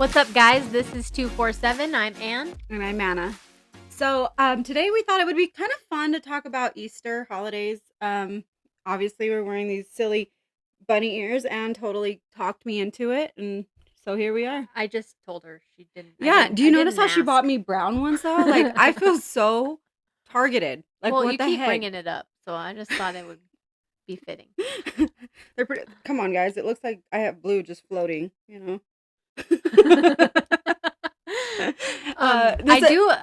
What's up, guys? This is 247. I'm Ann. And I'm Anna. So today we thought it would be kind of fun to talk about Easter holidays. Obviously we're wearing these silly bunny ears and totally talked me into it, and so here we are. I just told her she didn't. Yeah, do I you notice didn't how she bought ask. me brown ones though? Like I feel so targeted. Like Well, what you the keep heck? bringing it up, so I just thought it would be fitting. They're pretty. Come on, guys. It looks like I have blue just floating. This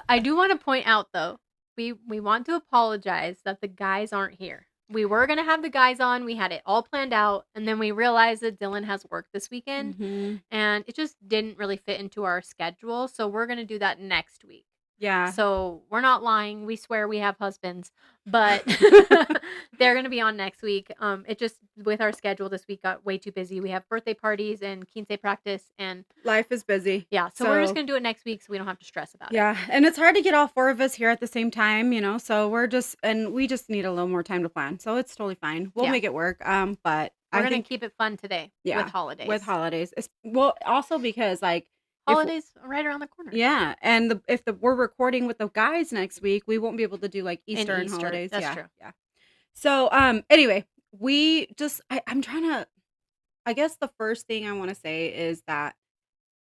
I do want to point out though. We want to apologize that the guys aren't here. We were gonna have the guys on. We had it all planned out, and then we realized that Dylan has work this weekend, Mhm. and it just didn't really fit into our schedule. So we're gonna do that next week. Yeah. So we're not lying. We swear we have husbands, but they're going to be on next week. It just, with our schedule this week, got way too busy. We have birthday parties and quince practice, and Life is busy. yeah, so we're just going to do it next week so we don't have to stress about it. Yeah, and it's hard to get all 4 of us here at the same time, so we just need a little more time to plan, so it's totally fine. We'll Yeah. make it work, but We're I going to think keep it fun today yeah, with holidays. with holidays. Well, also because, like, if Holidays are right around the corner. yeah, and if we're recording with the guys next week, we won't be able to do, like, Easter and Easter, holidays. that's Yeah, true. yeah. So, anyway, I'm trying to I guess the first thing I wanna say is that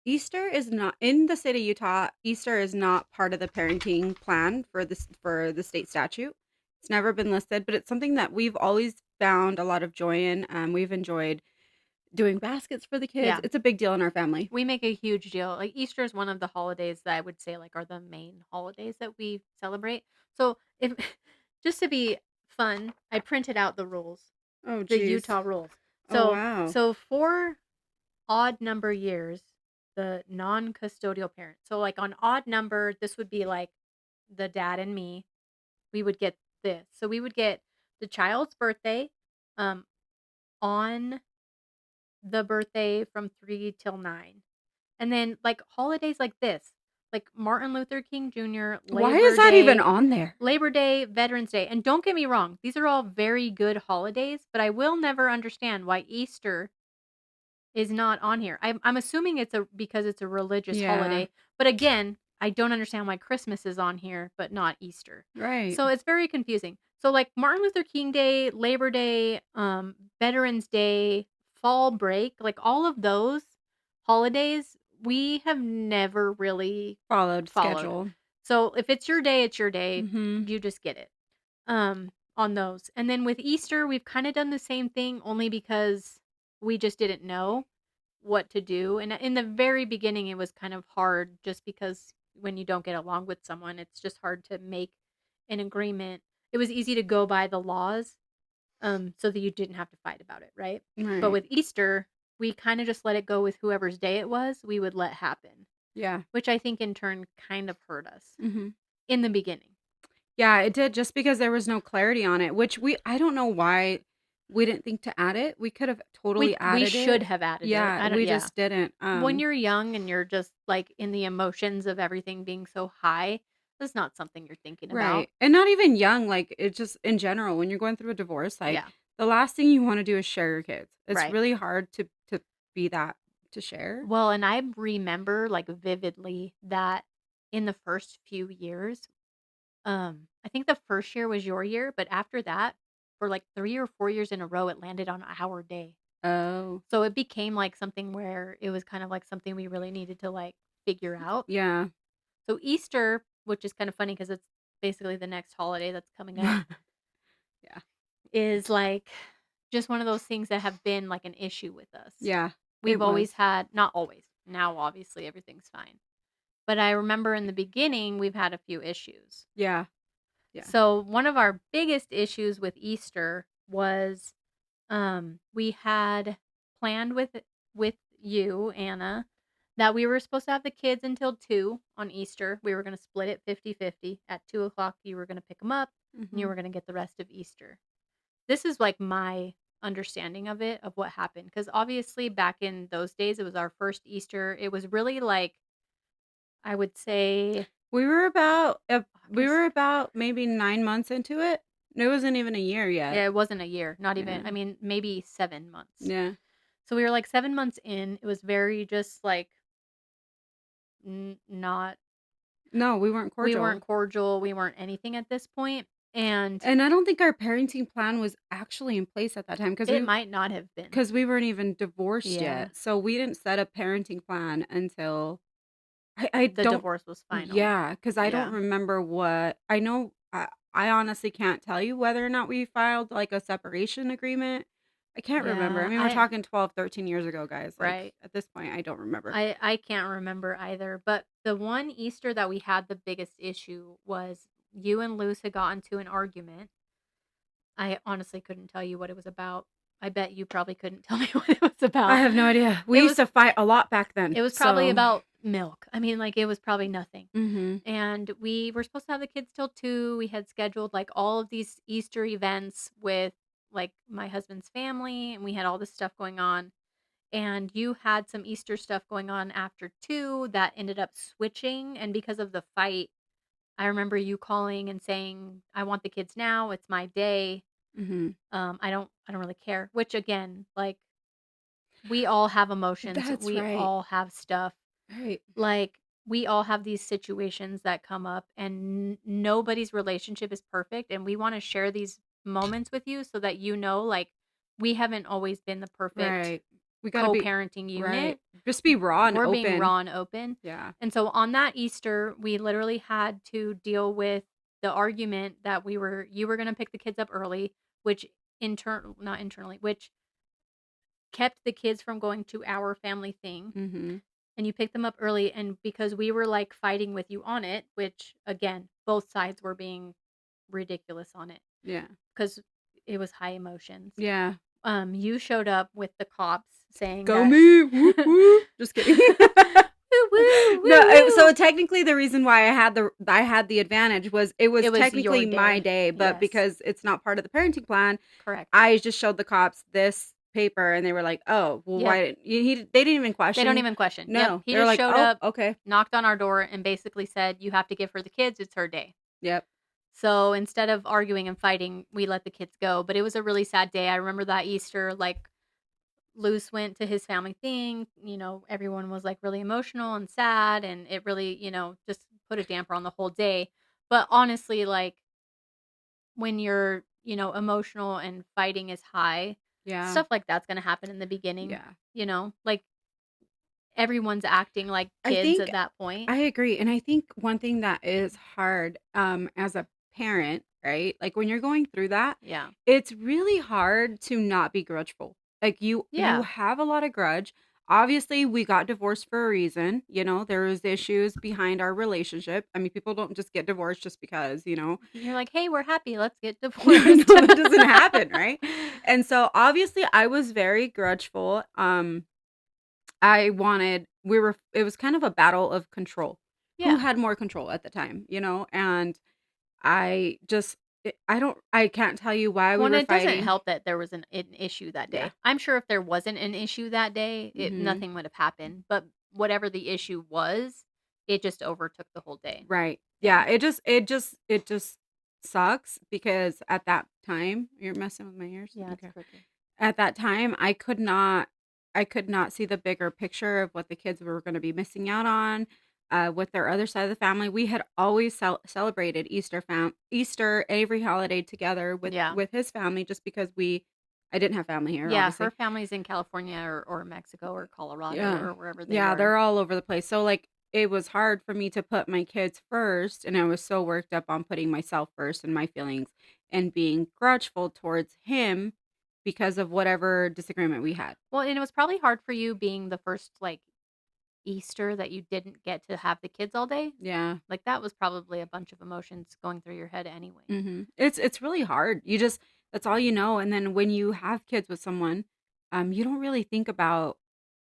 Easter is not in the state of Utah. Easter is not part of the parenting plan for the state statute. It's never been listed, but it's something that we've always found a lot of joy in. We've enjoyed doing baskets for the kids. Yeah. It's a big deal in our family. We make a huge deal. Like Easter is one of the holidays that I would say like are the main holidays that we celebrate. So if just to be fun, I printed out the rules, Oh, the geez. Utah rules. Oh, So wow. so for odd number years, the non-custodial parent. So like on odd number, this would be like the dad and me. We would get this. So we would get the child's birthday um on the birthday from 3 till 9. And then, like, holidays like this, like Martin Luther King Jr., Why is that even on there? Labor Day, Veterans Day. And don't get me wrong, these are all very good holidays, but I will never understand why Easter is not on here. I'm assuming because it's a religious Yeah. holiday. But again, I don't understand why Christmas is on here, but not Easter. Right. So it's very confusing. So like Martin Luther King Day, Labor Day, Veterans Day, fall break, like all of those holidays, we have never really Followed followed. schedule. So if it's your day, it's your day. Mhm. You just get it. On those. And then with Easter, we've kind of done the same thing only because we just didn't know what to do. And in the very beginning, it was kind of hard just because when you don't get along with someone, it's just hard to make an agreement. It was easy to go by the laws, so that you didn't have to fight about it, right? But Right. with Easter, we kind of just let it go with whoever's day it was, we would let happen, Yeah. which I think in turn kind of hurt us Mhm. in the beginning. Yeah, it did just because there was no clarity on it, which I don't know why we didn't think to add it. We could have totally We added should it. have added it. Yeah, we just didn't. When you're young and you're just like in the emotions of everything being so high, that's not something you're thinking about. Right. And not even young, like it's just in general, when you're going through a divorce, like Yeah. the last thing you want to do is share your kids. It's Right. really hard to be that to share. Well, and I remember like vividly that in the first few years, I think the first year was your year, but after that, for like 3 or 4 years in a row, it landed on our day. Oh. So it became like something where it was kind of like something we really needed to like figure out. Yeah. So Easter, which is kind of funny because it's basically the next holiday that's coming up, Yeah. is like just one of those things that have been like an issue with us. Yeah. We've It always was. had, not always. Now obviously everything's fine. But I remember in the beginning we've had a few issues. Yeah. Yeah. So one of our biggest issues with Easter was we had planned with you, Anna, that we were supposed to have the kids until 2 on Easter. We were going to split it 50-50. At 2 o'clock, you were going to pick them up, and you Mhm. were going to get the rest of Easter. This is like my understanding of it, of what happened. Because obviously, back in those days, it was our first Easter. It was really like, I would say, We were about August. maybe 9 months into it. It wasn't even a year Yeah, yet. it wasn't a year. Not even, Yeah. I mean, maybe 7 months. Yeah. So we were like 7 months in. It was very just like not No, we weren't we weren't cordial. cordial, we weren't anything at this point, and And I don't think our parenting plan was actually in place at that time it might not have been. because we weren't even divorced Yeah, yet. So we didn't set a parenting plan until I the don't divorce was final. yeah, because I don't Yeah. remember what I know I honestly can't tell you whether or not we filed, like, a separation agreement. I can't remember. I Yeah, mean, we're talking 12, 13 years ago, guys. Like, right. at this point, I don't remember. I can't remember either, but the one Easter that we had the biggest issue was you and Luce had gotten to an argument. I honestly couldn't tell you what it was about. I bet you probably couldn't tell me what it was I about. have no idea. We It used was to fight a lot back then, it was probably so about milk. I mean, like, it was probably nothing. mhm, And we were supposed to have the kids till 2. We had scheduled, like, all of these Easter events with, like, my husband's family, and we had all this stuff going on. And you had some Easter stuff going on after 2 that ended up switching, and because of the fight, I remember you calling and saying, "I want the kids now, it's my day. mhm. I don't really care," which again, like, we all have emotions, That's we right. all have stuff. Right. Like, we all have these situations that come up, and nobody's relationship is perfect, and we wanna share these moments with you so that like, we haven't always been the perfect Right. We gotta be co-parenting right. unit. Just be raw and We're being open. raw and open. Yeah. And so on that Easter, we literally had to deal with the argument that you were gonna pick the kids up early, which not internally, which kept the kids from going to our family thing. Mhm. And you picked them up early, and because we were like fighting with you on it, which again, both sides were being ridiculous on it Yeah. because it was high emotions. Yeah. You showed up with the cops saying Go that me. Whoop whoop. Just kidding. woo woo No, woo so woo. technically the reason why I had the advantage was it was It was your technically my day. day, but Yes, because it's not part of the parenting plan, correct. I just showed the cops this paper and they were like, "Oh, well Yep. why didn't you he they didn't even They don't question." even question. Yep. No. He They were just like, showed "Oh, up, okay." knocked on our door, and basically said, "You have to give her the kids. It's her day." Yep. So instead of arguing and fighting, we let the kids go. But it was a really sad day. I remember that Easter, like, Luce went to his family thing. Everyone was like really emotional and sad, and it really, just put a damper on the whole day. But honestly, like, when you're, emotional and fighting is high, Yeah. stuff like that's going to happen in the beginning, Yeah. like everyone's acting like I kids think at that point. I agree, and I think one thing that is hard, as a parent, right? Like, when you're going through that, Yeah. it's really hard to not be grudgeful. Like, you Yeah. have a lot of grudge. Obviously, we got divorced for a reason, there was issues behind our relationship. I mean, people don't just get divorced just because, You're like, hey, we're happy. Let's get No, divorced. that doesn't happen, right? And so, obviously, I was very grudgeful, I wanted we were it was kind of a battle of control. Who Yeah. had more control at the time, And I just I can't tell you why we Well, and were it doesn't fighting. help that there was an issue that Yeah. day. I'm sure if there wasn't an issue that day, Mhm. nothing would have happened. But whatever the issue was, it just overtook the whole day. Right. Yeah. Yeah, it just sucks because at that time you're messing with my ears? Yeah, it's Okay. crooked. At that time, I could not see the bigger picture of what the kids were gonna be missing out on, with their other side of the family. We had always celebrated Easter, every holiday together with Yeah. with his family just because I didn't have family here, Yeah. Her obviously. family's in California or Mexico or Colorado Yeah. or wherever they Yeah, were. they're all over the place. So, like, it was hard for me to put my kids first, and I was so worked up on putting myself first and my feelings and being grudgeful towards him because of whatever disagreement we had. Well, and it was probably hard for you being the first, like, Easter that you didn't get to have the kids all day. Yeah. Like, that was probably a bunch of emotions going through your head anyway. It's really hard. You just that's all you know, and then when you have kids with someone, you don't really think about,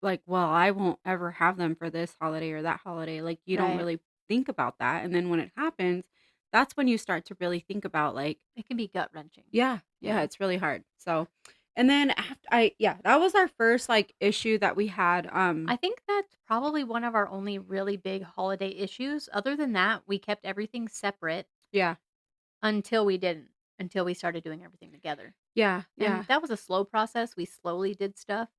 like, "Well, I won't ever have them for this holiday or that holiday." Like, you don't Right. really think about that, and then when it happens, that's when you start to really think about, like, It can be gut wrenching. yeah, yeah, Yeah. it's really hard. So, and then after yeah, that was our first, like, issue that we had, I think that's probably one of our only really big holiday issues. Other than that, we kept everything separate yeah, until we didn't, until we started doing everything together. yeah, And yeah, that was a slow process. We slowly did stuff,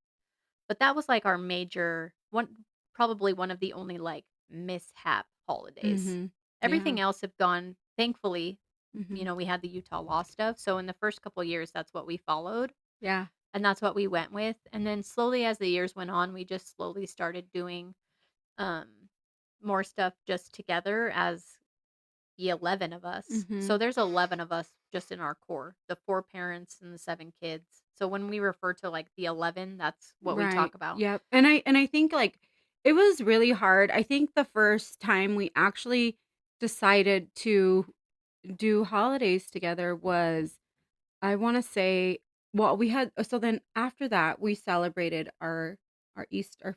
but that was like our major one, probably one of the only like mishap holidays. Mhm. Yeah. Everything else have gone, thankfully, Mhm. we had the Utah law stuff, so in the first couple years, that's what we followed, Yeah. and that's what we went with, and then slowly as the years went on, we just slowly started doing, um, more stuff just together as the 11 of us. So Mhm. there's 11 of us just in our core, the 4 parents and the 7 kids. So when we refer to, like, the 11, that's what we Right. talk about. Yep. And I think, like, it was really hard. I think the first time we actually decided to do holidays together was, I wanna say, well, we had so then after that, we celebrated our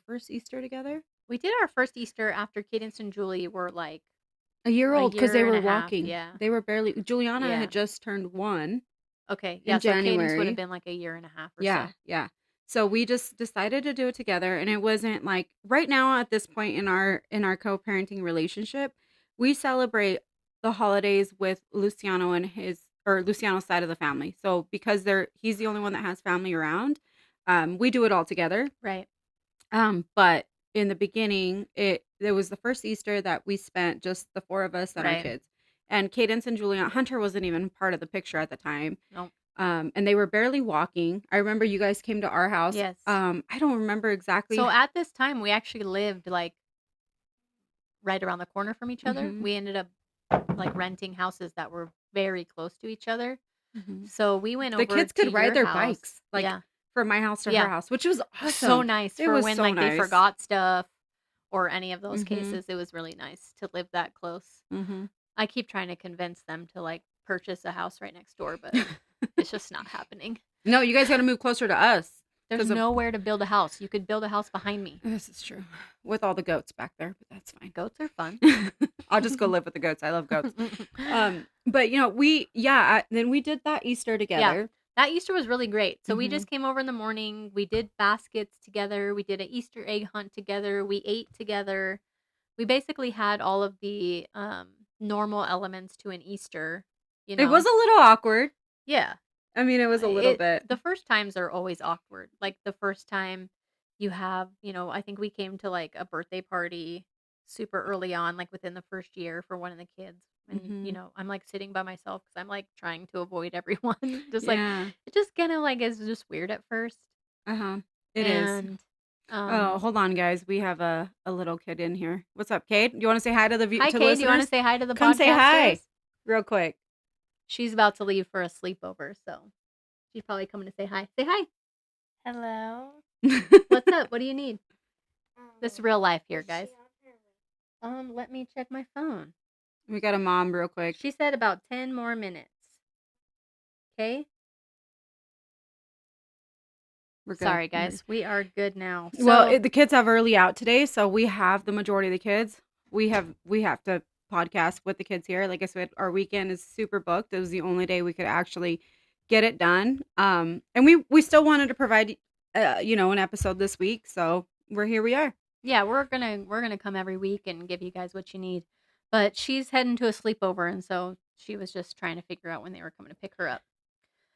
first Easter together? We did our first Easter after Cadence and Julie were, like, A year a old, because they year and were a half, walking. yeah. They were barely Juliana had Yeah. just turned 1 Okay, yeah, in so Cadence would have January. been, like, a year and a half or Yeah, so. yeah. So we just decided to do it together, and it wasn't like right now at this point in our co-parenting relationship, we celebrate the holidays with Luciano and his or Luciano's side of the family. So because he's the only one that has family around, we do it all together. Right, But in the beginning, it was the first Easter that we spent just the 4 of us and our right. kids. And Cadence and Juliana Hunter wasn't even part of the picture at the time. No. And they were barely walking. I remember you guys came to our house. Yes. I don't remember exactly. So at this time, we actually lived, like, right around the corner from each other. Mhm, We ended up, like, renting houses that were very close to each other. mhm. So we went The over kids to could ride your their house. bikes, like, Yeah. from my house to her Yeah. house, which was It was so awesome. nice It for was when, so like, they nice. forgot stuff or any of those Mhm, cases. It was really nice to live that close. mhm. I keep trying to convince them to, like, purchase a house right next door, but it's just not happening. No, you guys gotta move closer to us There's because of nowhere to build a house. You could build a house behind me. this is true, with all the goats back there, but that's fine. Goats are fun. I'll just go live with the goats. I love goats. But, then we did that Easter Yeah. together. That Easter was really great. So we Mhm, just came over in the morning. We did baskets together. We did an Easter egg hunt together. We ate together. We basically had all of the normal elements to an Easter, you it was know. a little awkward. Yeah. I mean, it was a little bit. The first times are always awkward. Like the first time you have, I think we came to like a birthday party super early on, like within the first year for one of the kids. And, Mhm. I'm like sitting by myself because I'm like trying to avoid everyone. Just like, Yeah. it just kind of like is just weird at first. Uh-huh. It is. And, Oh, hold on, guys. We have a little kid in here. What's up, Kate? Do you wanna say hi to the hi, to Kay. Do you want to listeners? say hi to the Come say hi podcasters? real quick. She's about to leave for a sleepover. So she's probably coming to say hi. Say hi. Hello. What's up? What do you need? This is real life here, Is she guys. on her way? Let me check my phone. We got a mom real quick. She said about 10 more minutes. Okay? We're good. Sorry, guys. We are good now. Well, So, the kids have early out today, so we have the majority of the kids. We have to podcast with the kids here. Like I said, our weekend is super booked. It was the only day we could actually get it done. And we still wanted to provide an episode this week, so we are. yeah, we're going to come every week and give you guys what you need. But she's heading to a sleepover and so she was just trying to figure out when they were coming to pick her up.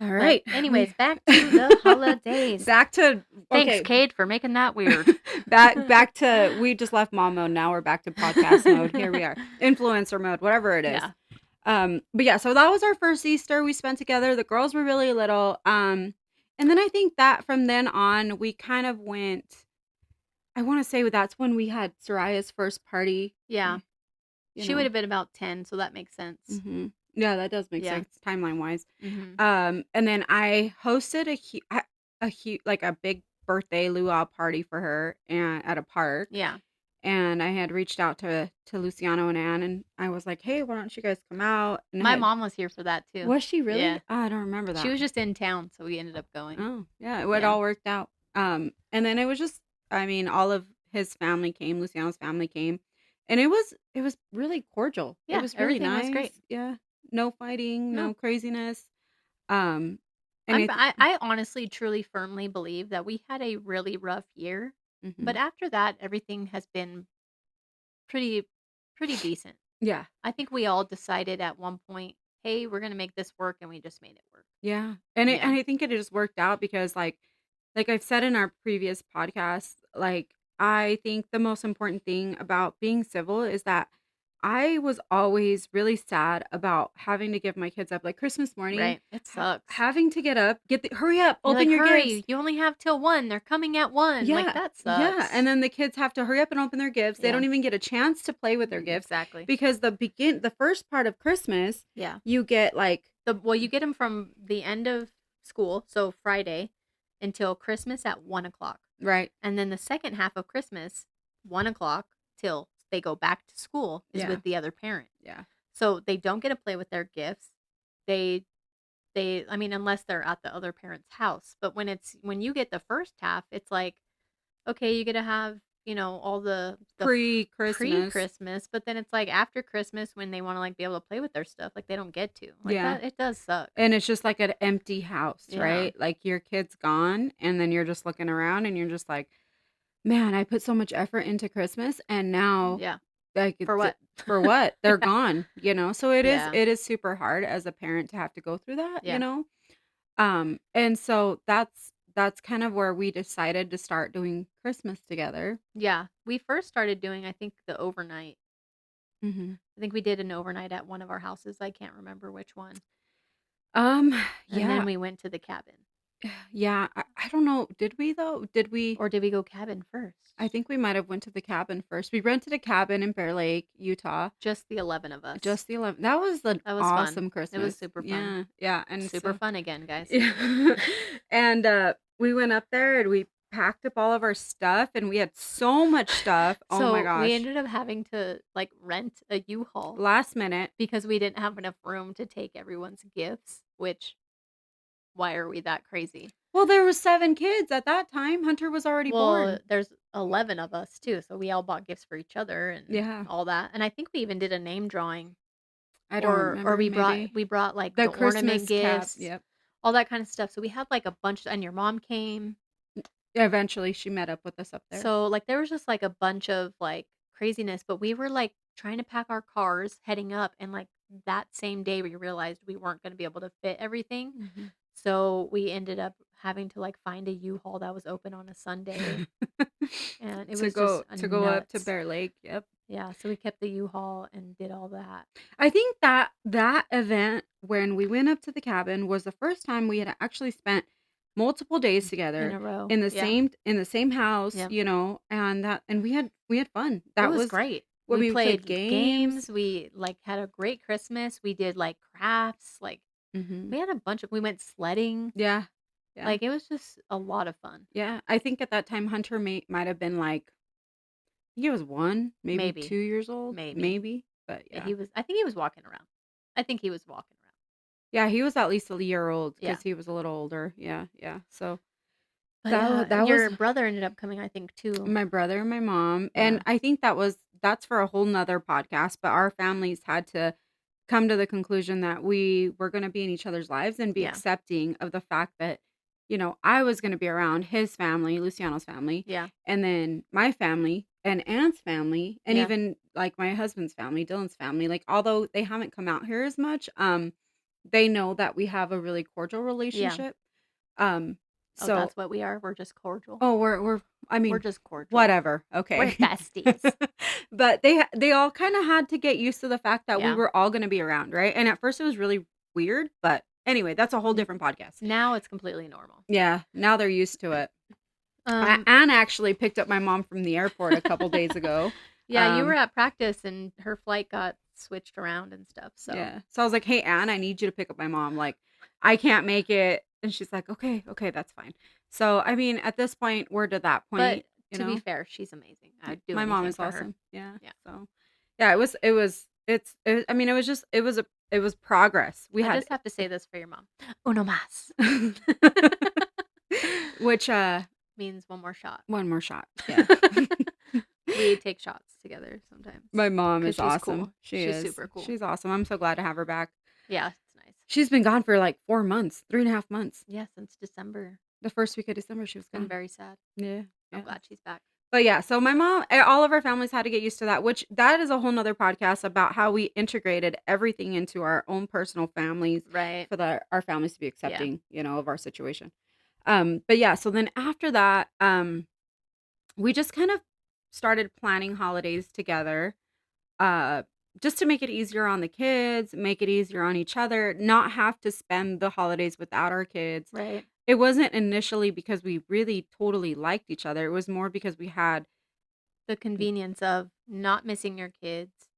All But right. anyways, We back to the holidays. back to Thanks, okay. Kate, for making that weird. back to we just left mom mode. Now we're back to podcast mode. Here we are. Influencer mode, whatever it is. Yeah. But yeah, so that was our first Easter we spent together. The girls were really little. And then I think that from then on we kind of went, I want to say that's when we had Soraya's first party. Yeah. You She would know. have been about 10, so that makes sense. Yeah, that does make Yeah. sense timeline wise. Mhm. And then I hosted like a big birthday luau party for her and at a park. Yeah. And I had reached out to Luciano and Anne, and I was like, "Hey, why don't you guys come out?" And My mom was here for that too. was she really? Yeah. Oh, I don't remember She that. was just in town, so we ended up going. Oh, yeah, it Yeah. all worked out. And then it was just, I mean, all of his family came, Luciano's family came, and it was really cordial. It Yeah, was really everything was nice. great. Yeah, no fighting, No. no craziness. Um, and it. I honestly, truly, firmly believe that we had a really rough year, but Mhm. after that, everything has been pretty pretty decent. Yeah, I think we all decided at one point, "Hey, we're gonna make this work," and we just made it work. yeah, and Yeah. I think it just worked out because like I've said in our previous podcast, like I think the most important thing about being civil is that I was always really sad about having to give my kids up, like, Christmas morning, Right. It sucks. having to get up, hurry up, You're open like, your gifts. "Hurry, you only have till 1. They're coming at 1." Like, Yeah, that yeah, and sucks. then the kids have to hurry up and open their gifts. They Yeah. don't even get a chance to play with their gifts Exactly. because the first part of Christmas, Yeah. you get, like Well, you get them from the end of school, so Friday, until Christmas at 1 o'clock. right, And then the second half of Christmas, 1 o'clock till they go back to school, is yeah, with the other parent. yeah. So they don't get to play with their gifts. They I mean, unless they're at the other parent's house. But when you get the first half, it's like, okay, you get to have, all the Pre-Christmas. pre-Christmas, but then it's like after Christmas when they want to like be able to play with their stuff, like they don't get to. Like Yeah. that it does suck. And it's just like an empty house, Yeah. right? Like your kid's gone and then you're just looking around and you're just like, "Man, I put so much effort into Christmas and now Yeah. like For what? for what? They're gone, you know?" So Yeah. it is super hard as a parent to have to go through that, you Yeah. know? And so that's kind of where we decided to start doing Christmas together. Yeah. We first started doing, I think, the overnight. Mhm. I think we did an overnight at one of our houses. I can't remember which one. Um, And then yeah, we went to the cabin. yeah, I don't know, did we though? Did we Or did we go cabin I first? think we might have went to the cabin first. We rented a cabin in Bear Lake, Utah. Just the 11 of us. Just the 11 that was an That was fun. awesome It was Christmas. super fun. Yeah, yeah, and Super so fun again, guys. yeah. And, we went up there and we packed up all of our stuff, and we had so much stuff. Oh my So we gosh. ended up having to like rent a U-Haul Last minute. because we didn't have enough room to take everyone's gifts, which why are we that crazy? Well, there was 7 kids at that time. Hunter was already Well, born. there's 11 of us too, so we all bought gifts for each other and Yeah. all that. And I think we even did a name drawing I don't or remember, we brought maybe. we brought like The the ornament Christmas cap, gifts, yep. all that kind of stuff. So we had like a bunch and your mom came. Eventually, she met up with us up there. So like there was just like a bunch of like craziness, but we were like trying to pack our cars heading up and like that same day we realized we weren't going to be able to fit everything. Mhm. So we ended up having to like find a U-Haul that was open on a Sunday and it was just a To go up to nuts. Bear Lake, yep. Yeah, so we kept the U-Haul and did all that I think that event when we went up to the cabin was the first time we had actually spent multiple days in together a row. Yeah. in the same house, Yeah. you know, and we had fun. It That was was great. when We we played played games. games, we, like, had a great Christmas, we did, like, crafts, like, Mhm. we had a bunch of we went sledding, Yeah. Yeah. like, it was just a lot of fun. Yeah. I think at that time Hunter might have been like I think he was 1, maybe Maybe, 2 years old, maybe. maybe. But Yeah, yeah. I think he was walking around. I think he was walking around. Yeah, he was at least a year old Yeah, because he was a little older. Yeah, yeah. So but, that was your brother ended up coming, I think, too. my brother and my mom, and Yeah, I think that's for a whole whole 'nother podcast, but our families had to come to the conclusion that we were gonna be in each other's lives and be yeah, accepting of the fact that, I was gonna be around his family, Luciano's family, yeah, and then my family and Aunt's family, and yeah, even, like, my husband's family, Dylan's family, like, although they haven't come out here as much, they know that we have a really cordial yeah. relationship, um, Oh, so that's what we are, we're just cordial. oh, I We're mean, just cordial. whatever, We're okay. besties. But they all kinda had to get used to the fact that we Yeah. were all gonna be around, right? And at first it was really weird, but anyway, that's a whole N different podcast. Now it's completely normal. Yeah, now they're used to it. Um, Anne actually picked up my mom from the airport a couple days ago. yeah, you were Um, at practice and her flight got switched around and stuff, so yeah. So I was like, "Hey, Anne, I need you to pick up my mom, like, I can't make it." And she's like, "Okay, okay, that's fine." So, I mean, at this point, we're to that but point, you to be know? fair, she's amazing. I'd do My mom anything is for her. awesome. Yeah. Yeah. So, yeah, I mean, it was progress. We I had just have to say this for your mom. Uno más. which Means one more shot. one more shot. Yeah. We take shots together sometimes My mom because is she's awesome. cool. She She's is. super cool. She's awesome. I'm so glad to have her back. Yeah, it's nice. She's been gone for like 4 months, 3.5 months. Yeah, since December. The first week of December, she was It's been gone. very sad. Yeah. I'm Yeah. glad she's back. But yeah, so my mom, all of our families had to get used to that, which that is a whole nother podcast about how we integrated everything into our own personal families Right. for our families to be Yeah. accepting, of our situation. But yeah, so then after that, we just kind of started planning holidays together, uh, just to make it easier on the kids, make it easier on each other, not have to spend the holidays without our kids. Right. It wasn't initially because we really totally liked each other. It was more because we had The convenience of not missing your kids,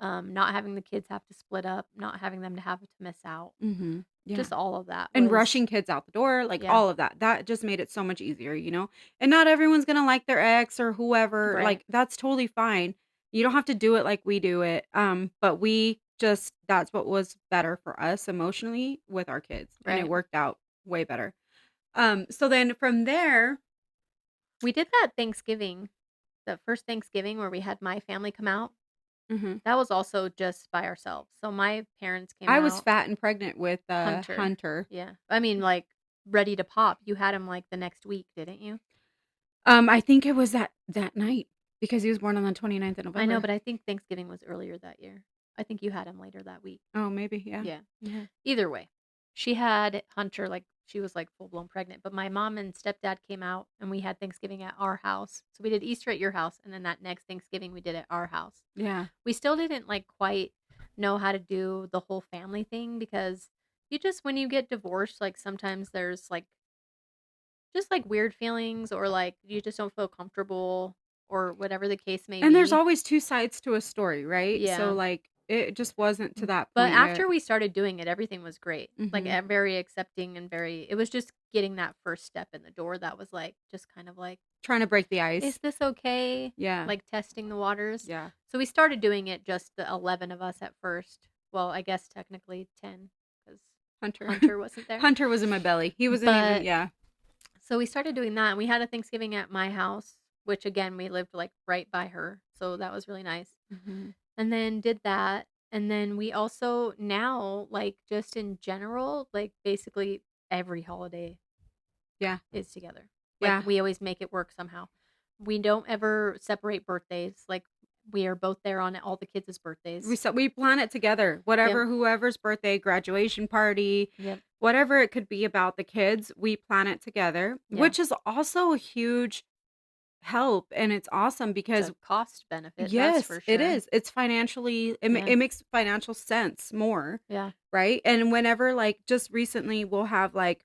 not having the kids have to split up, not having them to have to miss out. Mhm. Yeah. Just all of that And was rushing kids out the door, like, yeah, all of that. That just made it so much easier, you know? And not everyone's gonna like their ex or whoever, right, like, that's totally fine. You don't have to do it like we do it, but we just that's what was better for us emotionally with our kids, and it right. worked out way better. So then from there We did that Thanksgiving, the first Thanksgiving where we had my family come out. mhm. That was also just by ourselves. So my parents came I was out. fat and pregnant with, Hunter. Hunter. Yeah. I mean, like, ready to pop. You had him, like, the next week, didn't you? I think it was that night because he was born on the 29th of I know, November. but I think Thanksgiving was earlier that year. I think you had him later that week. Oh, maybe, yeah. Yeah. Mhm. Either way, she had Hunter, like, she was, like, full blown pregnant, but my mom and stepdad came out, and we had Thanksgiving at our house. So we did Easter at your house, and then that next Thanksgiving, we did at our house. Yeah. We still didn't, like, quite know how to do the whole family thing because you just when you get divorced, like, sometimes there's, like, just, like, weird feelings or, like, you just don't feel comfortable or whatever the case may And there's be. always 2 sides to a story, right? So, Yeah. like, it just wasn't to that But point after yet. we started doing it, everything was great. Like, Mhm. very accepting and very it was just getting that first step in the door that was, like, just kind of like, Trying to break the "Is ice. this okay?" Yeah. Like, testing the waters. Yeah. So we started doing it just the 11 of us at first. Well, I guess technically 10 because Hunter. Hunter wasn't there. Hunter was in my belly. He wasn't even But yeah. so we started doing that, and we had a Thanksgiving at my house, which again, we lived, like, right by her, so that was really nice. Mhm. And then did that, and then we also now, like, just in general, like, basically every holiday Yeah. is together. Like, Yeah. we always make it work somehow. We don't ever separate birthdays, like, we are both there on all the kids' birthdays. We plan it together. Yep, Whatever whoever's birthday, graduation party, yep, whatever it could be about the kids, we plan it together, yeah. which is also a huge help, and it's awesome It's because a cost benefit, that's yes, for it sure. is. It's financially Yeah, it makes financial sense more, yeah, right? And whenever like just recently we'll have like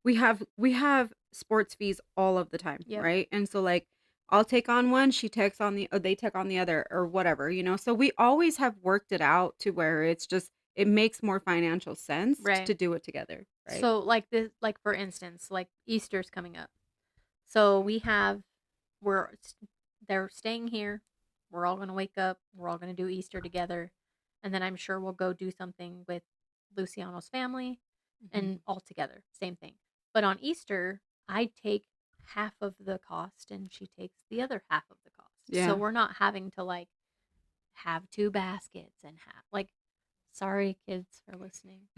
we have sports fees all of the time, yep, right? And so like I'll take on one, she takes on the or they take on the other or whatever, you know. So we always have worked it out to where it's just it makes more financial sense right. to do it together, right? So, like, for instance, like, Easter's coming up. So we have we're s- they're staying here. We're all gonna wake up. We're all gonna do Easter together, and then I'm sure we'll go do something with Luciano's family, Mhm. and all together, same thing. But on Easter, I take half of the cost, and she takes the other half of the cost. So Yeah. we're not having to like have two baskets and have like. Sorry, kids, for listening,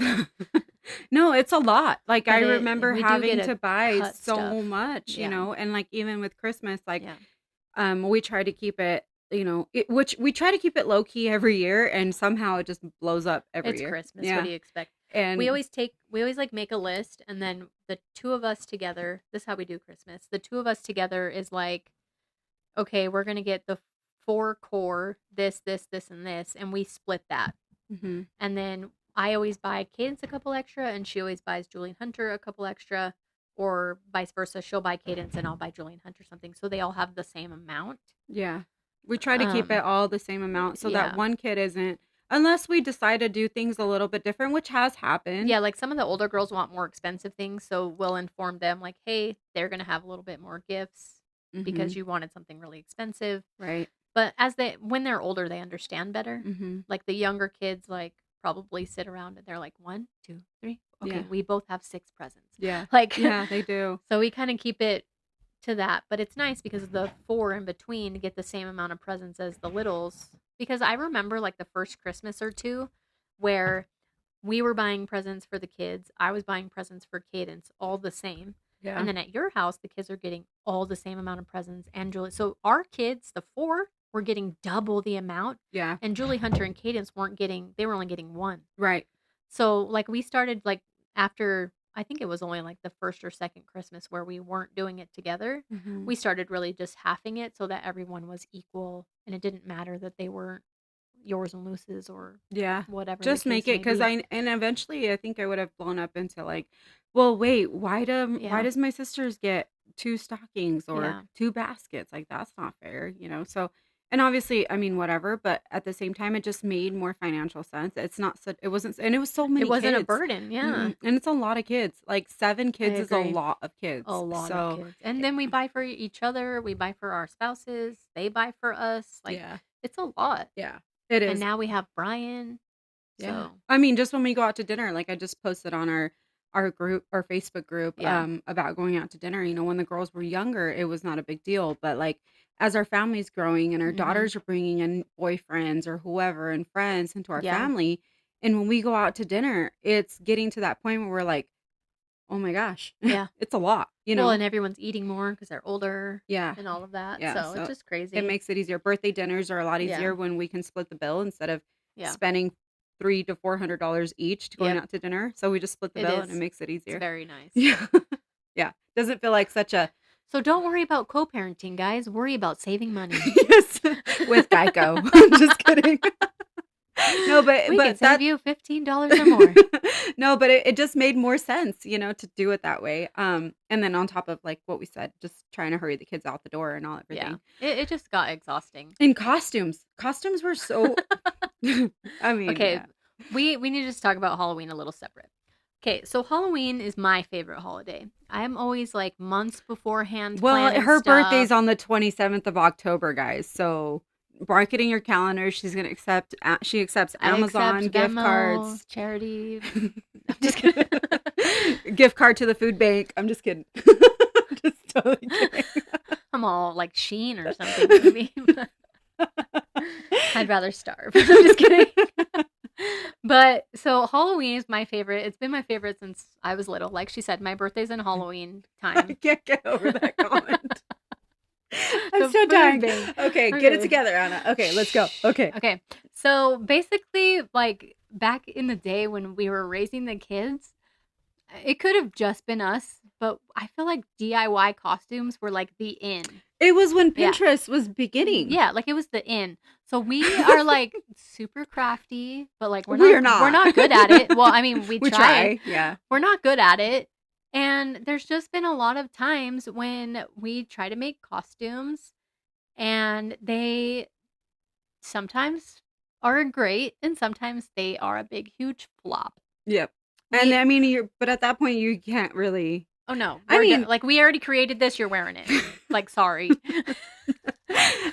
No, it's a lot. Like, I but it remember we do get having to to buy cut so stuff. much, you Yeah, know, and, like, even with Christmas, like, yeah. we try to keep it, you know, which we try to keep it low key every year, and somehow it just blows up every It's year. Christmas, what do Yeah, you expect? and We always, like, make a list, and then the 2 of us together this is how we do Christmas. The 2 of us together is like, "Okay, we're gonna get the 4 core, this, and this," and we split that. mhm, And then I always buy Cadence a couple extra, and she always buys Julian Hunter a couple extra, or vice versa. She'll buy Cadence, and I'll buy Julian Hunter something, so they all have the same amount. yeah. We try to keep it Um, all the same amount so that yeah. one kid isn't unless we decide to do things a little bit different, which has happened. Yeah, like, some of the older girls want more expensive things, so we'll inform them, like, "Hey, they're gonna have a little bit more gifts because Mhm, you wanted something really expensive." right, But as they when they're older, they understand better. mhm, Like, the younger kids, like, probably sit around and they're like, "1, 2, 3. Okay, yeah, we both have 6 presents." yeah, Like, yeah, they do. so we kinda keep it to that, but it's nice because the 4 in between get the same amount of presents as the littles. Because I remember, like, the first Christmas or 2 where we were buying presents for the kids. I was buying presents for Cadence, all the same. And Yeah, then at your house, the kids are getting all the same amount of presents. And Julie, so our kids, the 4, were getting double the amount. yeah, And Julie Hunter and Cadence weren't getting, they were only getting one. right, So, like, we started, like, after I think it was only like the first or second Christmas where we weren't doing it together. Mhm. We started really just halving it so that everyone was equal and it didn't matter that they weren't yours and Luce's or Yeah. whatever the Just make case it may because be. and eventually I think I would have blown up into like, well, wait, why Yeah. does my sisters get 2 stockings or Yeah. 2 baskets? Like that's not fair, you know? So and obviously, I mean, whatever, but at the same time, it just made more financial sense. It's not such it wasn't and it was so It many wasn't a kids. burden. Yeah. Mm-mm, and it's a lot of kids. Like 7 I kids is a agree. lot of A kids. lot of So, kids. And then we buy for each other, we buy for our spouses, they buy for us. Like yeah. it's a lot. Yeah. It And is. now we have Brian. Yeah. So, I mean, just when we go out to dinner, like I just posted on our group, our Facebook group, yeah. about going out to dinner. You know, when the girls were younger, it was not a big deal, but like as our family's growing and our Mhm. daughters are bringing in boyfriends or whoever and friends into our Yeah. family, and when we go out to dinner, it's getting to that point where we're like, "Oh my gosh, Yeah. it's a lot," you Well, know? and everyone's eating more because 'cause they're older Yeah. and all of that, Yeah, so it's so just it crazy. makes it easier. Birthday dinners are a lot Yeah, easier when we can split the bill instead of yeah. spending $300 to $400 each to going Yep, out to dinner. So we just split the it bill and it is. makes it It's easier. very nice. Yeah. Yeah. Doesn't feel like such a So don't worry about co-parenting, guys, worry about saving money. yes with Geico. Just kidding. No, We can but save that you $15 or more. no, but it just made more sense, you know, to do it that way. And then on top of like what we said, just trying to hurry the kids out the door and all Yeah, everything. it just got exhausting. And costumes. Costumes were so I mean, Okay, yeah. we need to just talk about Halloween a little separate. Okay, so Halloween is my favorite holiday. I'm always, like, months beforehand Well, planning her stuff. birthday's on the 27th of October, guys. So mark it in your calendar. She's gonna accept. She accepts I Amazon accept gift Venmo, cards. charity. I'm just kidding. Gift card to the food bank. I'm just kidding. Just totally kidding. I'm all like Sheen or something maybe. I'd rather starve. I'm just kidding. But so Halloween is my favorite. It's been my favorite since I was little. Like she said, my birthday's in Halloween I time. can't get over that comment. I'm The so food dying. bank. Okay, get it Okay. together, Anna. Okay, let's go. Shh. Okay. Okay. So basically, like back in the day when we were raising the kids, it could have just been us, but I feel like DIY costumes were like the in. It was when Yeah. Pinterest was beginning. Yeah, like it was the in. So we are like super crafty, but like We are we're not. not good at it. Well, I mean, we We try. try. Yeah. We're not good at it. And there's just been a lot of times when we try to make costumes and they sometimes are great and sometimes they are a big huge flop. Yep. And We I mean, but at that point, you can't really. Oh no, I mean, like we already created this, you're wearing it. Like sorry.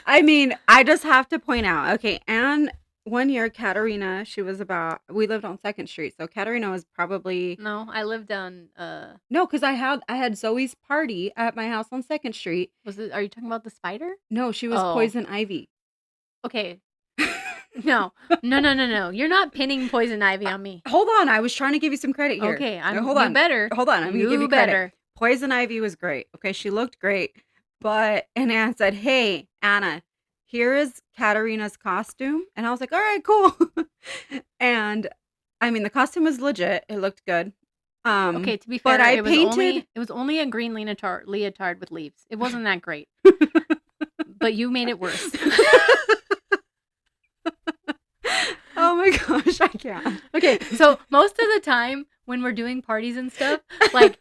I mean, I just have to point out, okay, and one year, Katarina, we lived on Second Street, so Katarina was probably No, I lived on no, because I had Zoe's party at my house on Second Street. are you talking about the spider? No, she was Oh, Poison Ivy. okay. No. No, no, no, no. You're not pinning poison ivy on me. Hold on, I was trying to give you some credit here. Okay, No, you better. hold on, I'm gonna give you credit. Better. Poison Ivy was great. Okay, she looked great, and Anne said, "Hey, Anna, here is Katarina's costume," and I was like, "All right, cool." And I mean, the costume was legit. It looked good. Okay, to be But fair, I it was painted. only a green leotard with leaves. It wasn't that great. But you made it worse. Oh my gosh, I can't. Okay, so most of the time when we're doing parties and stuff, like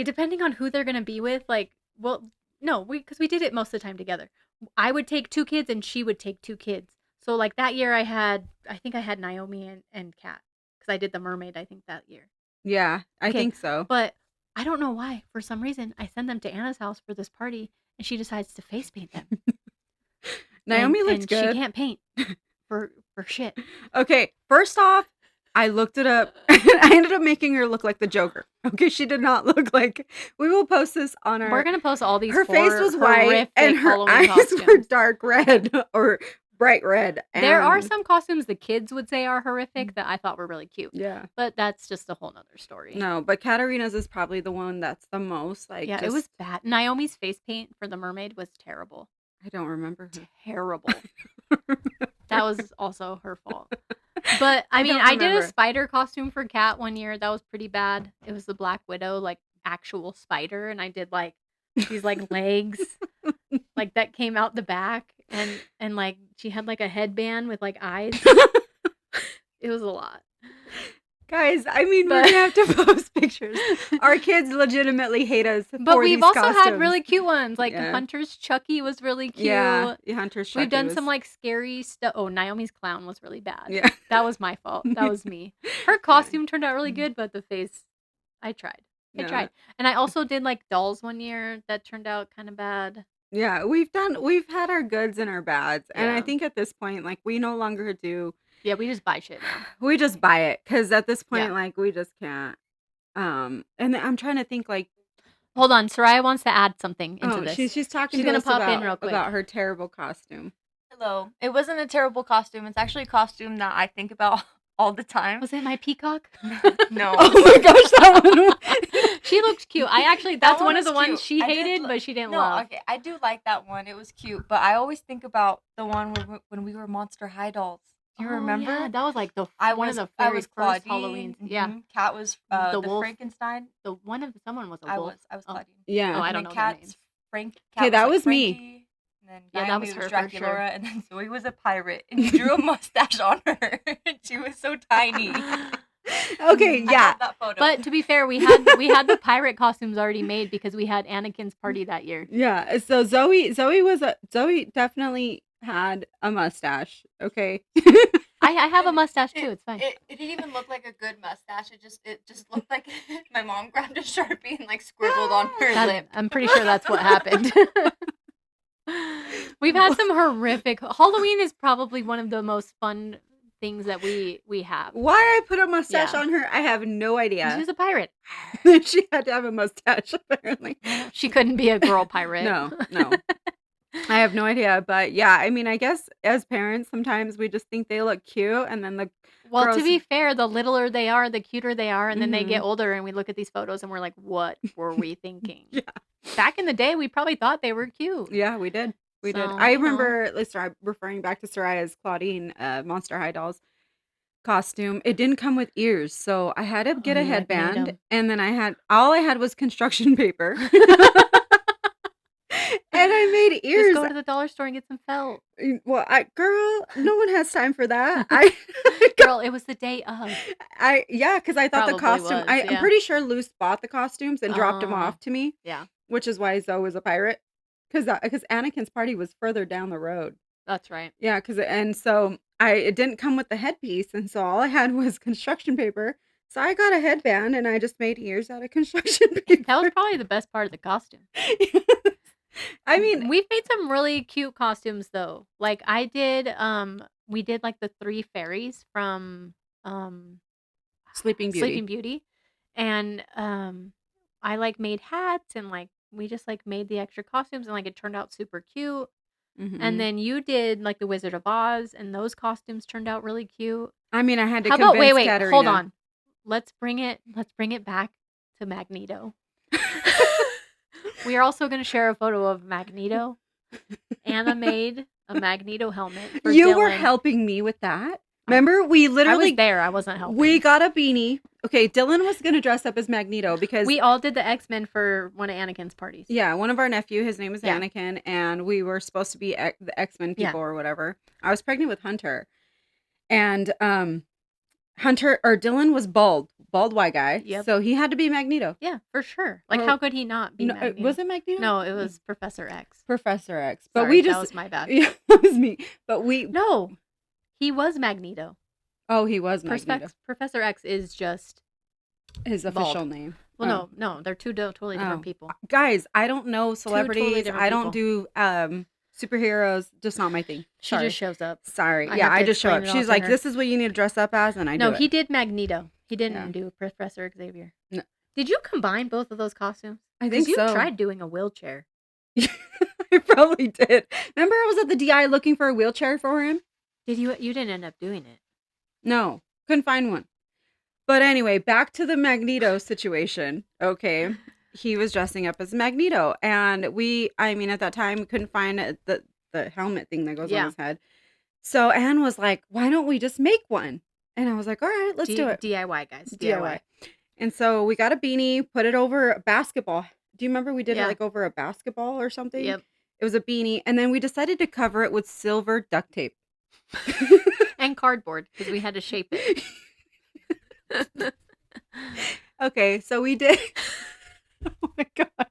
depending on who they're gonna be with, like, well, no, because we did it most of the time together. I would take 2 kids and she would take 2 kids. So like that year I think I had Naomi and Kat because I did the mermaid I think that year. Yeah, I Okay, think so. but I don't know why. For some reason, I send them to Anna's house for this party, and she decides to face paint them. Naomi looked and good. she can't paint for shit. Okay, first off, I looked it up. I ended up making her look like the Joker. Okay, she did not look like. We will post this on our. We're gonna post all these. Her face was white horrific and her Halloween eyes costumes. were dark red or bright red. There are and- some costumes the kids would say are horrific that I thought were really cute. Yeah. But that's just a whole nother story. No, but Katarina's is probably the one that's the most like. Yeah, it was bad. Naomi's face paint for the mermaid was terrible. I don't remember her. Terrible. That was also her fault. But I mean, don't I did a remember. spider costume for Kat one year. That was pretty bad. It was the Black Widow, like actual spider, and I did like these like legs, like that came out the back, and like she had like a headband with like eyes. It was a lot. Guys, I mean, we're But gonna have to post pictures. Our kids legitimately hate us but for we've these also had costumes. really cute ones. Like Yeah. Hunter's Chucky was really cute. Yeah, Hunter's We've Chucky done was... some like scary stuff. Oh, Naomi's clown was really bad. Yeah. That was my fault. That was me. Her costume turned out really good, but the face, I tried. I Yeah. tried. And I also did like dolls one year that turned out kind of bad. Yeah, we've had our goods and our bads. And I Yeah. think at this point, like, we no longer do... Yeah, we just buy shit now. We just buy it. Because at this point, Yeah. like, we just can't. And I'm trying to think, like... Hold on, Soraya wants to add something into Oh, this. she's talking She's to gonna us pop in real quick. about her terrible costume. Hello. It wasn't a terrible costume. It's actually a costume that I think about all the time. Was it my peacock? No. Oh my gosh, that one. She looked cute. I actually, That that's one of was the ones cute. she I did hated, lo- but she didn't No, love. okay, I do like that one. It was cute, but I always think about the one when we were Monster High dolls. Do you Oh, remember? yeah, that was like the I one was of the I very was first Claudine. Halloweens. Yeah, Kat was The the wolf. Frankenstein. the one of someone was a I wolf. was Oh. Claudine. Yeah. Oh, I And don't then know their Kat's names. Kat Okay, that like was me. Frankie, and then Yeah, that Naomi was her was for Dracula, sure. and then Zoe was a pirate, and you drew a mustache on her. She was so tiny. Okay, I yeah. have that photo. But to be fair, we had the pirate costumes already made because we had Anakin's party that year. Yeah. So Zoe definitely had a mustache. Okay. I have a mustache too. It's fine. It didn't even look like a good mustache. It just looked like my mom grabbed a Sharpie and like scribbled on her lip. I'm pretty sure that's what happened. We've had some horrific. Halloween is probably one of the most fun things that we have. Why I put a mustache Yeah. on her, I have no idea. She's a pirate. She had to have a mustache, apparently. She couldn't be a girl pirate. No. I have no idea. But yeah, I mean, I guess as parents, sometimes we just think they look cute. And then Well, girls... to be fair, the littler they are, the cuter they are. And then they Mhm. get older and we look at these photos and we're like, what were we thinking? Yeah. Back in the day, we probably thought they were cute. Yeah, we did. We did. So, I you know. remember, at least referring back to Soraya's Claudine Monster High Dolls costume. It didn't come with ears, so I had to get a you, like, made headband, 'em. and then all I had was construction paper, and I made ears. Just go to the dollar store and get some felt. Well, girl, no one has time for that. Girl, it was the day of. Yeah, because I thought the Probably costume. was, I'm yeah. pretty sure Luce bought the costumes and dropped them Oh. off to me. Yeah. Which is why Zoe was a pirate, because Anakin's party was further down the road. That's right. Yeah, and so it didn't come with the headpiece, and so all I had was construction paper. So I got a headband, and I just made ears out of construction paper. That was probably the best part of the costume. I mean, We've made some really cute costumes though. Like I did we did like the 3 fairies from Sleeping Beauty. Sleeping Beauty. And I like made hats and like we just like made the extra costumes and like it turned out super cute. Mhm. And then you did like the Wizard of Oz and those costumes turned out really cute. I mean, I had to How about convince wait, Katerina. hold on. Let's bring it back to Magneto. We are also going to share a photo of Magneto. Anna made a Magneto helmet for You were Dylan. helping me with that. Remember, we I literally was there. I wasn't helping. we got a beanie. Okay, Dylan was gonna dress up as Magneto because We all did the X-Men for one of Anakin's parties. yeah, one of our nephew, his name is Yeah. Anakin, and we were supposed to be the X-Men people Yeah. or whatever. I was pregnant with Hunter, and Hunter or Dylan was bald white guy. Yep. So he had to be Magneto. Yeah, for sure. Like, Or- how could he not be No, Magneto? was it Magneto? No, it was Professor X. Professor X. But Sorry, we that just was my bad. yeah, that was me. But we No, he was Magneto. oh, he was Magneto. Professor X is just His bald. official name. well, no, they're two totally different Oh. people. Guys, I don't know celebrities. different I don't do superheroes. Just not my thing. She Sorry. just shows up. Sorry. I Yeah, have I to just show explain up. it all She's to like, her. this is what you need to dress up as, and I No, do it. he did Magneto. He didn't Yeah. do Professor Xavier. No. Did you combine both of those costumes? I think you so. tried doing a wheelchair. I probably did. Remember, I was at the DI looking for a wheelchair for him? Did you? You didn't end up doing it. No, couldn't find one. But anyway, back to the Magneto situation. Okay. He was dressing up as Magneto. And at that time, we couldn't find the helmet thing that goes Yeah. on his head. So Anne was like, "Why don't we just make one?" And I was like, "All right, let's do it." DIY, guys. DIY. And so we got a beanie, put it over a basketball. Do you remember we did it Yeah. like over a basketball or something? Yep. It was a beanie, and then we decided to cover it with silver duct tape. And cardboard because we had to shape it. Okay, so we did. Oh my god.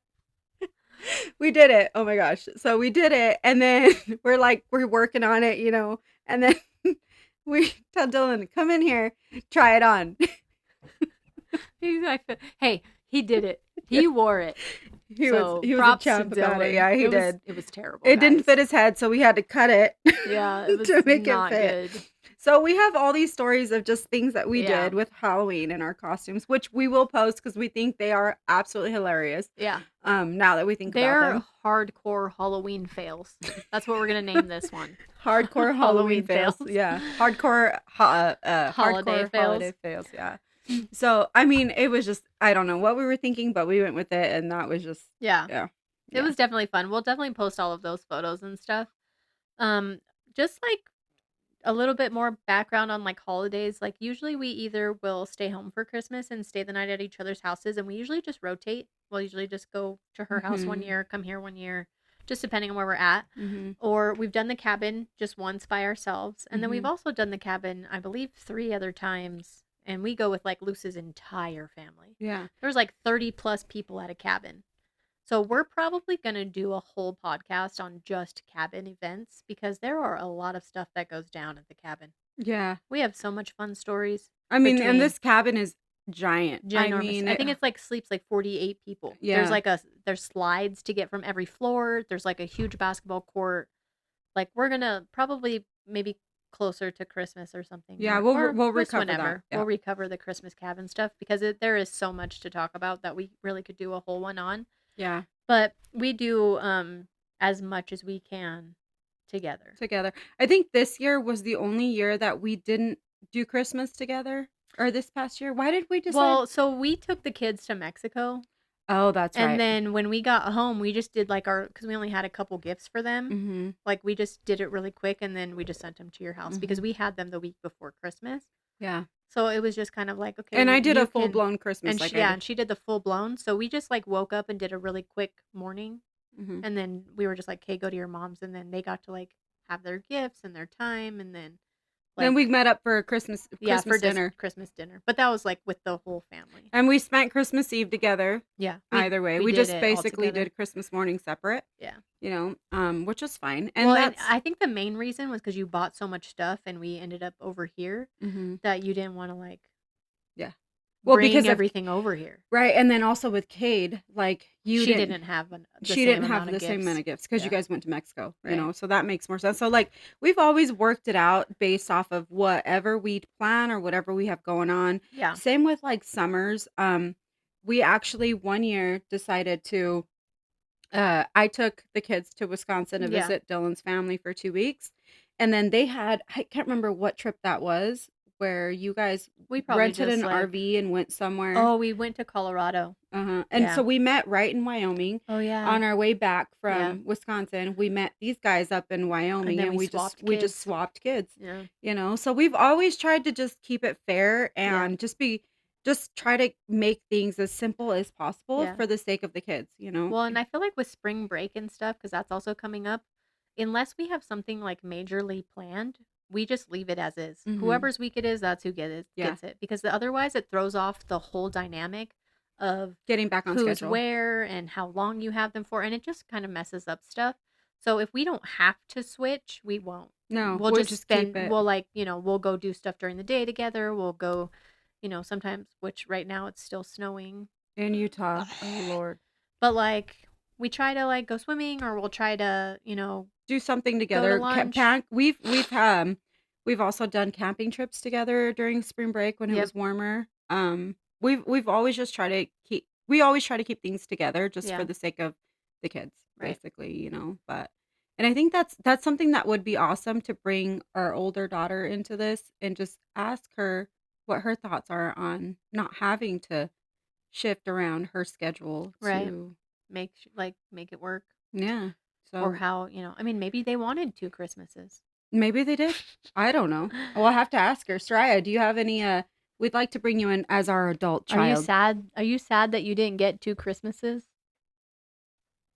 We did it. Oh my gosh. So we did it, and then we're working on it, and then we tell Dylan, "Come in here, try it on." He's like, hey, he did it. He wore it. He was So he was a props to champ about it. Dylan. Yeah, he It was did. it was terrible. It didn't guys. fit his head, so we had to cut it Yeah, it was to make it not fit. good. So we have all these stories of just things that we Yeah. did with Halloween and our costumes, which we will post because we think they are absolutely hilarious. Yeah. Now that we think about They're them. hardcore Halloween fails. That's what we're gonna name this one. Hardcore Halloween Halloween fails. fails. Yeah. Hardcore Holiday hardcore fails. holiday fails. Yeah. So I mean, it was just I don't know what we were thinking, but we went with it, and that was just Yeah. yeah. It was definitely fun. We'll definitely post all of those photos and stuff. Just like a little bit more background on like holidays. Like usually we either will stay home for Christmas and stay the night at each other's houses, and we usually just rotate. We'll usually just go to her house one Mhm. year, come here one year, just depending on where we're at. Mhm. Or we've done the cabin just once by ourselves, and then we've Mhm. also done the cabin, I believe, 3 other times. And we go with like Luce's entire family. Yeah. There's like 30 plus people at a cabin. So we're probably going to do a whole podcast on just cabin events because there are a lot of stuff that goes down at the cabin. Yeah. We have so much fun stories. I mean, and Between- this cabin is giant. I Ginormous. mean, I think it's like sleeps like 48 people. Yeah. There's slides to get from every floor. There's like a huge basketball court. Like we're going to probably maybe closer to Christmas or something. Yeah, or we'll just recover that, whenever. yeah. We'll recover the Christmas cabin stuff because there is so much to talk about that we really could do a whole one on. Yeah. But we do as much as we can together. I think this year was the only year that we didn't do Christmas together. Or this past year. Why did we decide? Well, so we took the kids to Mexico. Oh, that's right. And then when we got home, we just did like because we only had a couple gifts for them. Mm-hmm. Like we just did it really quick and then we just sent them to your house because we had them the week before Christmas. Yeah. So it was just kind of like, okay. And I did you a full can- blown Christmas. And and she did the full blown. So we just like woke up and did a really quick morning. Mm-hmm. And then we were just like, okay, go to your mom's. And then they got to like have their gifts and their time. And then then we met up for Christmas dinner. Christmas dinner. But that was like with the whole family. And we spent Christmas Eve together. Yeah. Either way. We did just it all basically together. did Christmas morning separate. Yeah. Which was fine. And Well, that's and I think the main reason was because you bought so much stuff and we ended up over here Mhm. that you didn't want to like Yeah. Well, bring because of- everything over here. right, and then also with Cade, like She didn't have the she same didn't amount have of the same gifts. amount of gifts because you Yeah. guys went to Mexico, Right. so that makes more sense. So like we've always worked it out based off of whatever we plan or whatever we have going on. Yeah. Same with like summers. We actually one year decided to I took the kids to Wisconsin to Yeah. visit Dylan's family for 2 weeks. And then they had I can't remember what trip that was where you guys We probably rented just an like, RV and went somewhere. oh, we went to Colorado. Uh-huh. And Yeah. so we met right in Wyoming. Oh yeah. On our way back from Yeah. Wisconsin, we met these guys up in Wyoming then and we we just swapped we just kids. swapped kids. Yeah. So we've always tried to just keep it fair Yeah. and just try to make things as simple as possible Yeah. for the sake of the kids. Well, and I feel like with spring break and stuff, because that's also coming up, unless we have something like majorly planned, we just leave it as is. Mhm. Whoever's week it is, that's who Yeah. gets it. Because otherwise, it throws off the whole dynamic of Getting back on who's schedule. where and how long you have them for, and it just kind of messes up stuff. So if we don't have to switch, we won't. No, We'll we'll just keep spend. it. We'll go do stuff during the day together. We'll go, sometimes. Which right now it's still snowing. In Utah. Oh Lord. But like we try to like go swimming, or we'll try to Do something together. lunch. We've also done camping trips together during spring break when it Yep. was warmer. We've always just try to keep things together just Yeah. for the sake of the kids, Right. basically, but and I think that's something that would be awesome to bring our older daughter into this and just ask her what her thoughts are on not having to shift around her schedule Right. to make it work, yeah. or So how maybe they wanted 2 Christmases. Maybe they did. I don't know. We'll have to ask her. Soraya, do you have any we'd like to bring you in as our adult Are you child. sad? Are you sad that you didn't get 2 Christmases?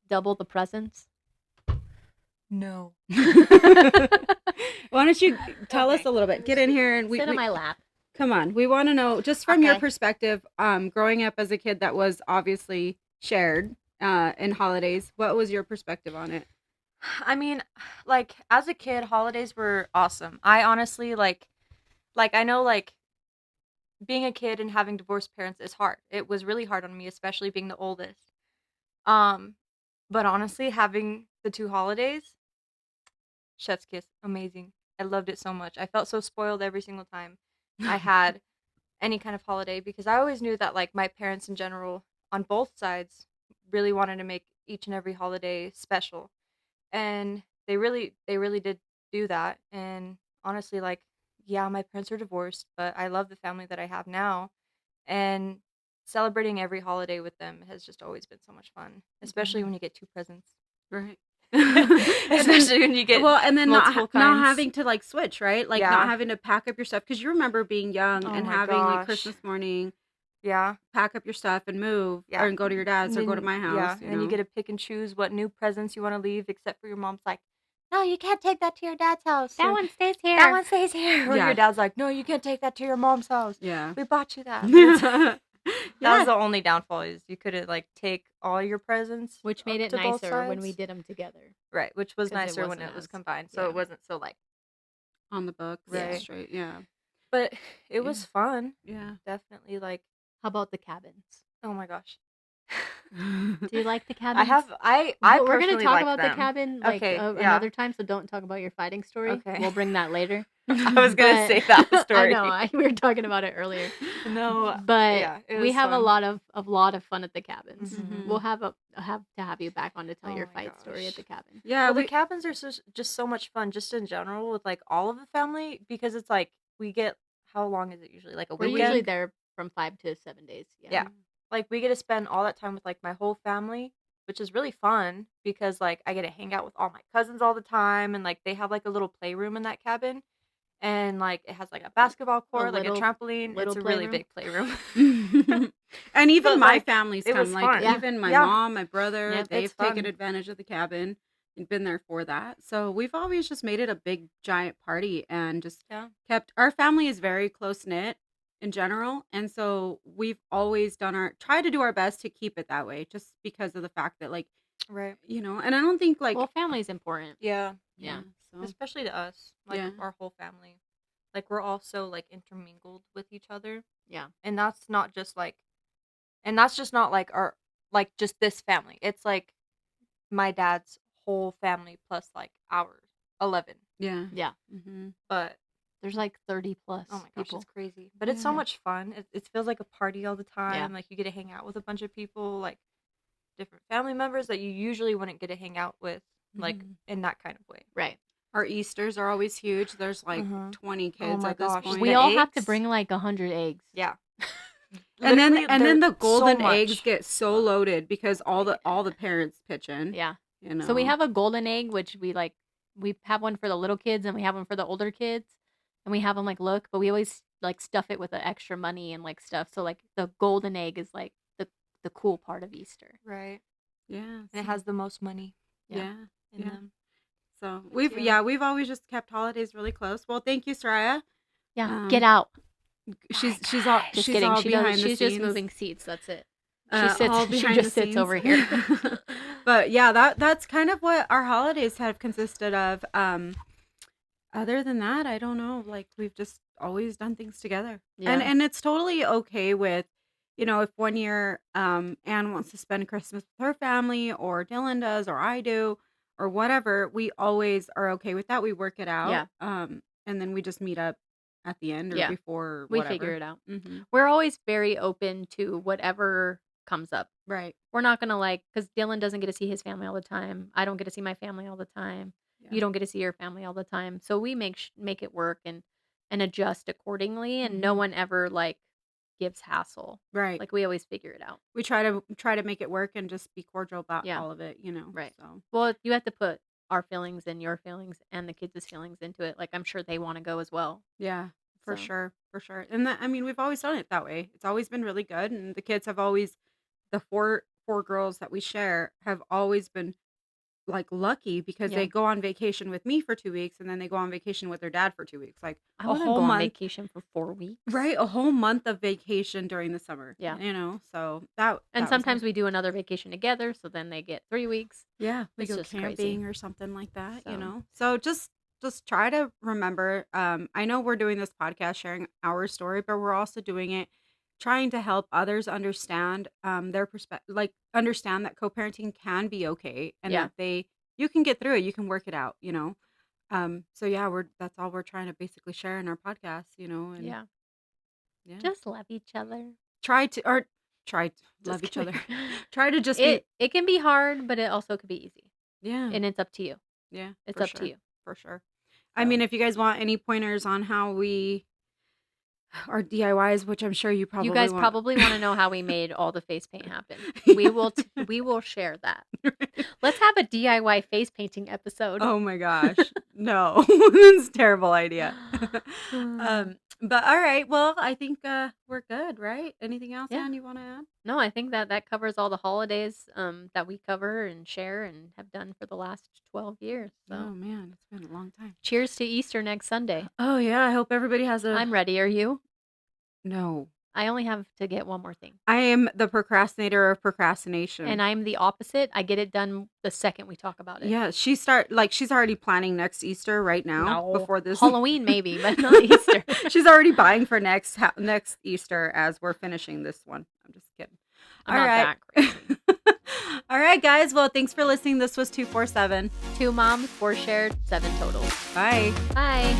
Double the presents? No. Why don't you tell us Okay. a little bit? Get in here and Sit on my lap. come on. We want to know just from your Okay. perspective, growing up as a kid that was obviously shared in holidays. What was your perspective on it? I mean, like as a kid, holidays were awesome. I honestly like I know like being a kid and having divorced parents is hard. It was really hard on me, especially being the oldest. Um, but honestly, having the 2 holidays, chef's kiss, amazing. I loved it so much. I felt so spoiled every single time I had any kind of holiday because I always knew that like my parents in general on both sides really wanted to make each and every holiday special. And they really did do that. And honestly, like, yeah, my parents are divorced, but I love the family that I have now. And celebrating every holiday with them has just always been so much fun, especially when you get 2 presents. Right. And Especially when you get then multiple not kinds. having to like switch, right? Like not Yeah. having to pack up your stuff because you remember being young Oh and my having like gosh. Christmas morning, Yeah. pack up your stuff and move, Yeah. or and go to your dad's And or go to then my yeah, house. and then you get to pick and choose what new presents you wanna leave, except for your mom's like, "No, you can't take that to your dad's house." That Or, one stays "That here. one stays here." Or Yeah. your dad's like, "No, you can't take that to your mom's house. Yeah. We bought you that." But it's that Yeah. was the only downfall is you couldn't, like, take all your presents Which made up it to both nicer when we sides. did them together. Right, which was 'Cause it nicer when wasn't it was as combined, so Yeah. it wasn't so, like On the books. right. Straight. Yeah. But it Yeah. was fun. Yeah. Definitely, like How about the cabins? oh my gosh. Do you like the I cabins? have I But we're gonna personally talk like about the them. cabin, like, Okay, yeah. another time, so don't talk about your fighting story. Okay. We'll bring that later. I was gonna But say that I story. know, we were talking about it earlier. No, But yeah, it we was have a fun. lot of fun at the cabins. Mhm. We'll have to have you back on to tell Oh your my fight story at gosh. the cabin. Yeah. Well, the cabins are just so much fun, just in general with like all of the family because it's like we get how long is it usually? Like a We're usually weekend? there from 5 to 7 days. Yeah. Yeah. Like we get to spend all that time with like my whole family, which is really fun because like I get to hang out with all my cousins all the time and like they have like a little playroom in that cabin and like it has like a basketball A court, like a little trampoline. It's a really playroom. big playroom. And even But my like family's it was come. Like fun. Yeah. even my Yeah. mom, my brother, Yep. they've It's taken fun. advantage of the cabin and been there for that. So we've always just made it a big giant party and just Yeah. kept our family is very close knit in general. And so we've always tried to do our best to keep it that way, just because of the fact that like, Right. and I don't think like Well, family's important. Yeah. Yeah. so Especially to us, like yeah. our whole family. Like we're all so like intermingled with each other. Yeah. And that's not just like and that's just not like our like just this family. It's like my dad's whole family plus like ours. 11. Yeah. Yeah. Mhm. But There's like 30 plus oh my gosh, people. it's crazy. But it's so Yeah. much fun. It feels like a party all the Yeah. time. Like you get to hang out with a bunch of people, like different family members that you usually wouldn't get to hang out with, like Mhm. in that kind of way. Right. Our Easters are always huge. There's like Mhm. 20 Oh kids my at this gosh, point. We the all have to eggs? bring like 100 eggs. Yeah. And then Literally, the there's golden so eggs much. get so loaded because all the parents pitch in. Yeah. You know. So we have a golden egg, which we have one for the little kids and we have one for the older kids, and we have them like look, but we always like stuff it with the extra money and like stuff. So like the golden egg is like the cool part of Easter. Right. Yeah. And it has the most money Yeah. in Yeah. them. So Yeah. we've always just kept holidays really close. Well, thank you, Soraya. Yeah. Get out. She's all Just she's kidding. all behind the She's just scenes. moving seats. That's it. All She behind just the sits scenes. over here. But yeah, that's kind of what our holidays have consisted of. Other than that, I don't know. Like we've just always done things together, Yeah. and it's totally okay with, if one year Anne wants to spend Christmas with her family, or Dylan does, or I do, or whatever. We always are okay with that. We work it out, Yeah. and then we just meet up at the end or Yeah. before We whatever. figure it out. Mm-hmm. We're always very open to whatever comes up. Right. We're not gonna because Dylan doesn't get to see his family all the time. I don't get to see my family all the time. Yeah. You don't get to see your family all the time. So we make it work and adjust accordingly, and no Mhm. one ever like gives hassle. Right. Like we always figure it out. We try to make it work and just be cordial about Yeah. all of it. Right. So Well, you have to put our feelings and your feelings and the kids' feelings into it. Like, I'm sure they wanna go as well. Yeah, for So, sure, for sure. And that, I mean, we've always done it that way. It's always been really good, and the kids have always, the four girls that we share have always been like lucky because yeah. they go on vacation with me for 2 weeks and then they go on vacation with their dad for 2 weeks. Like I a wanna whole go on month, vacation for 4 weeks. right? A whole month of vacation during the summer, Yeah. So that And was nice. sometimes we do another vacation together, so then they get 3 weeks. Yeah, we It's go just crazy. camping or something like that. So, So just try to remember, I know we're doing this podcast sharing our story, but we're also doing it trying to help others understand their perspective, like understand that co-parenting can be okay and yeah. that you can get through it, you can work it out. So yeah, we're that's all we're trying to basically share in our podcast, and Yeah. yeah. Just love each other. Try to Just love each other. kidding. Try to just be. It can be hard, but it also could be easy, Yeah. and it's up to you. Yeah, It's for up to sure. you. For sure. I So, mean, if you guys want any pointers on how we our DIYs, which I'm sure you you probably guys want. probably wanna know how we made all the face paint happen. We will share that. Let's have a DIY face painting episode. Oh my gosh. No. It's a terrible idea. Hmm. But all right. Well, I think we're good, right? Anything else, Yeah. Anne, you want to add? No, I think that that covers all the holidays, that we cover and share and have done for the last 12 years, Oh so man, it's been a long time. cheers to Easter next Sunday. Oh yeah, I hope everybody has a I'm ready, are you? no. I only have to get one more thing. I am the procrastinator of And procrastination. I'm the opposite. I get it done the second we talk about it. Yeah, she's already planning next Easter right now No. before this. Halloween maybe, but not Easter. She's already buying for next Easter as we're finishing this one. I'm just kidding. I'm All not right. that crazy. All right, guys. Well, thanks for listening. This was 247. 2 moms, 4 shared, 7 total. Bye. Bye.